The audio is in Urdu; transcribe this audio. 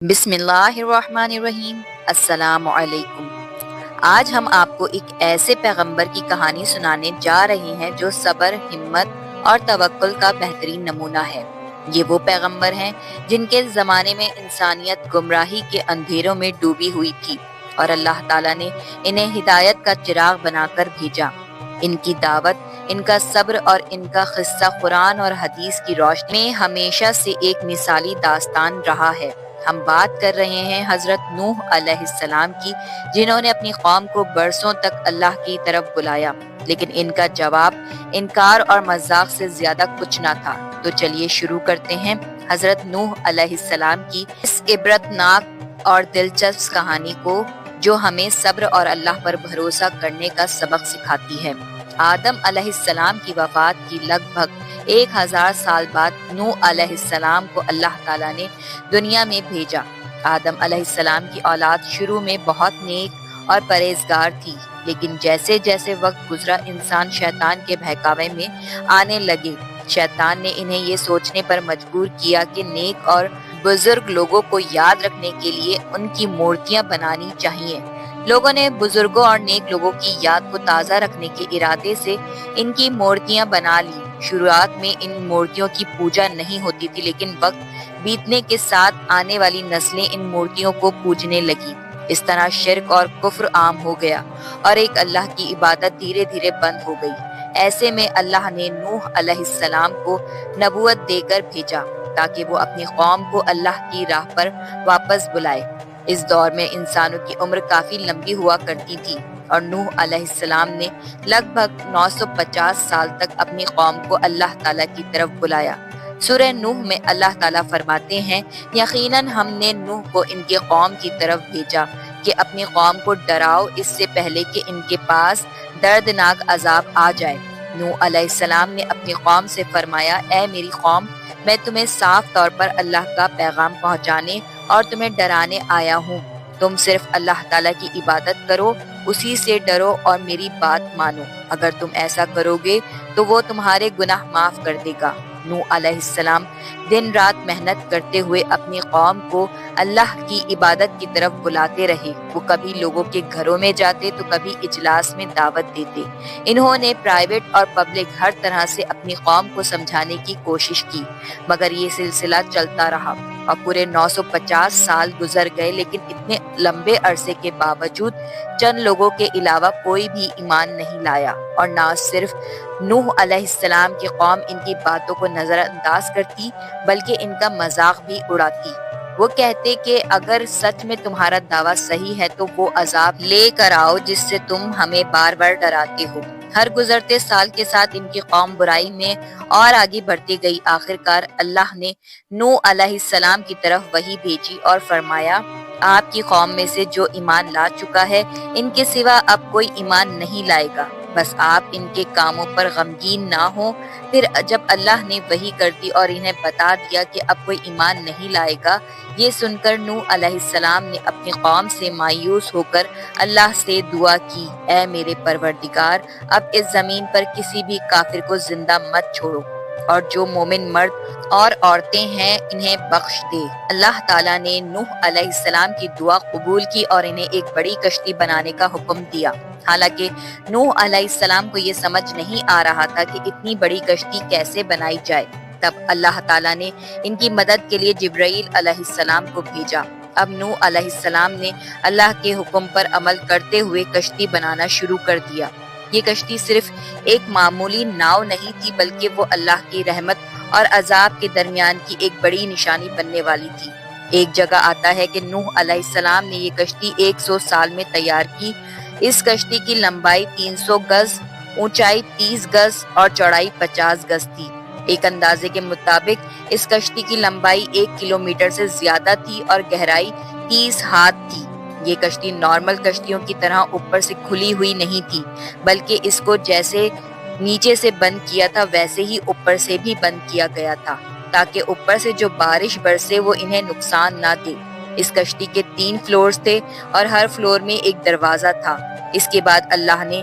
بسم اللہ الرحمن الرحیم۔ السلام علیکم۔ آج ہم آپ کو ایک ایسے پیغمبر کی کہانی سنانے جا رہے ہیں جو صبر، ہمت اور توکل کا بہترین نمونہ ہے۔ یہ وہ پیغمبر ہیں جن کے زمانے میں انسانیت گمراہی کے اندھیروں میں ڈوبی ہوئی تھی اور اللہ تعالیٰ نے انہیں ہدایت کا چراغ بنا کر بھیجا۔ ان کی دعوت، ان کا صبر اور ان کا قصہ قرآن اور حدیث کی روشنی میں ہمیشہ سے ایک مثالی داستان رہا ہے۔ ہم بات کر رہے ہیں حضرت نوح علیہ السلام کی، جنہوں نے اپنی قوم کو برسوں تک اللہ کی طرف بلایا، لیکن ان کا جواب انکار اور مذاق سے زیادہ کچھ نہ تھا۔ تو چلیے شروع کرتے ہیں حضرت نوح علیہ السلام کی اس عبرتناک اور دلچسپ کہانی کو، جو ہمیں صبر اور اللہ پر بھروسہ کرنے کا سبق سکھاتی ہے۔ آدم علیہ السلام کی وفات کی لگ بھگ 1000 سال بعد نوح علیہ السلام کو اللہ تعالیٰ نے دنیا میں بھیجا۔ آدم علیہ السلام کی اولاد شروع میں بہت نیک اور پرہیزگار تھی، لیکن جیسے جیسے وقت گزرا انسان شیطان کے بہکاوے میں آنے لگے۔ شیطان نے انہیں یہ سوچنے پر مجبور کیا کہ نیک اور بزرگ لوگوں کو یاد رکھنے کے لیے ان کی مورتیاں بنانی چاہیے۔ لوگوں نے بزرگوں اور نیک لوگوں کی یاد کو تازہ رکھنے کے ارادے سے ان کی مورتیاں بنا لی۔ شروعات میں ان مورتیوں کی پوجا نہیں ہوتی تھی، لیکن وقت بیتنے کے ساتھ آنے والی نسلیں ان مورتیوں کو پوجنے لگی۔ اس طرح شرک اور کفر عام ہو گیا اور ایک اللہ کی عبادت دھیرے دھیرے بند ہو گئی۔ ایسے میں اللہ نے نوح علیہ السلام کو نبوت دے کر بھیجا تاکہ وہ اپنی قوم کو اللہ کی راہ پر واپس بلائے۔ اس دور میں انسانوں کی عمر کافی لمبی ہوا کرتی تھی اور نوح علیہ السلام نے لگ بھگ 950 سال تک اپنی قوم کو اللہ تعالیٰ کی طرف بلایا۔ سورہ نوح میں اللہ تعالیٰ فرماتے ہیں، یقیناً ہم نے نوح کو ان کے قوم کی طرف بھیجا کہ اپنی قوم کو ڈراؤ اس سے پہلے کہ ان کے پاس دردناک عذاب آ جائے۔ نوح علیہ السلام نے اپنی قوم سے فرمایا، اے میری قوم، میں تمہیں صاف طور پر اللہ کا پیغام پہنچانے اور تمہیں ڈرانے آیا ہوں۔ تم صرف اللہ تعالیٰ کی عبادت کرو، اسی سے ڈرو اور میری بات مانو۔ اگر تم ایسا کرو گے تو وہ تمہارے گناہ معاف کر دے گا۔ نوح علیہ السلام دن رات محنت کرتے ہوئے اپنی قوم کو اللہ کی عبادت کی طرف بلاتے رہے۔ وہ کبھی لوگوں کے گھروں میں جاتے تو کبھی اجلاس میں دعوت دیتے۔ انہوں نے پرائیویٹ اور پبلک ہر طرح سے اپنی قوم کو سمجھانے کی کوشش کی، مگر یہ سلسلہ چلتا رہا اور پورے 950 سال گزر گئے، لیکن اتنے لمبے عرصے کے باوجود چند لوگوں کے علاوہ کوئی بھی ایمان نہیں لایا۔ اور نہ صرف نوح علیہ السلام کی قوم ان کی باتوں کو نظر انداز کرتی، بلکہ ان کا مذاق بھی اڑاتی۔ وہ کہتے کہ اگر سچ میں تمہارا دعویٰ صحیح ہے تو وہ عذاب لے کر آؤ جس سے تم ہمیں بار بار ڈراتے ہو۔ ہر گزرتے سال کے ساتھ ان کی قوم برائی میں اور آگے بڑھتی گئی۔ آخرکار اللہ نے نوح علیہ السلام کی طرف وحی بھیجی اور فرمایا، آپ کی قوم میں سے جو ایمان لا چکا ہے ان کے سوا اب کوئی ایمان نہیں لائے گا، بس آپ ان کے کاموں پر غمگین نہ ہوں۔ پھر جب اللہ نے وحی کر دی اور انہیں بتا دیا کہ اب کوئی ایمان نہیں لائے گا، یہ سن کر نوح علیہ السلام نے اپنی قوم سے مایوس ہو کر اللہ سے دعا کی، اے میرے پروردگار، اب اس زمین پر کسی بھی کافر کو زندہ مت چھوڑو اور جو مومن مرد اور عورتیں ہیں انہیں بخش دے۔ اللہ تعالیٰ نے نوح علیہ السلام کی دعا قبول کی اور انہیں ایک بڑی کشتی بنانے کا حکم دیا۔ حالانکہ نوح علیہ السلام کو یہ سمجھ نہیں آ رہا تھا کہ اتنی بڑی کشتی کیسے بنائی جائے، تب اللہ تعالیٰ نے ان کی مدد کے لیے جبرائیل علیہ السلام کو بھیجا۔ اب نوح علیہ السلام نے اللہ کے حکم پر عمل کرتے ہوئے کشتی بنانا شروع کر دیا۔ یہ کشتی صرف ایک معمولی ناؤ نہیں تھی، بلکہ وہ اللہ کی رحمت اور عذاب کے درمیان کی ایک بڑی نشانی بننے والی تھی۔ ایک جگہ آتا ہے کہ نوح علیہ السلام نے یہ کشتی 100 سال میں تیار کی۔ اس کشتی کی لمبائی 300 گز، اونچائی 30 گز اور چوڑائی 50 گز تھی۔ ایک اندازے کے مطابق اس کشتی کی لمبائی 1 کلومیٹر سے زیادہ تھی اور گہرائی 30 ہاتھ تھی۔ یہ کشتی نارمل کشتیوں کی طرح اوپر سے کھلی ہوئی نہیں تھی، بلکہ اس کو جیسے نیچے سے بند کیا تھا ویسے ہی اوپر سے بھی بند کیا گیا تھا، تاکہ اوپر سے جو بارش برسے وہ انہیں نقصان نہ دے۔ اس کشتی کے 3 فلورز تھے اور ہر فلور میں ایک دروازہ تھا۔ اس کے بعد اللہ نے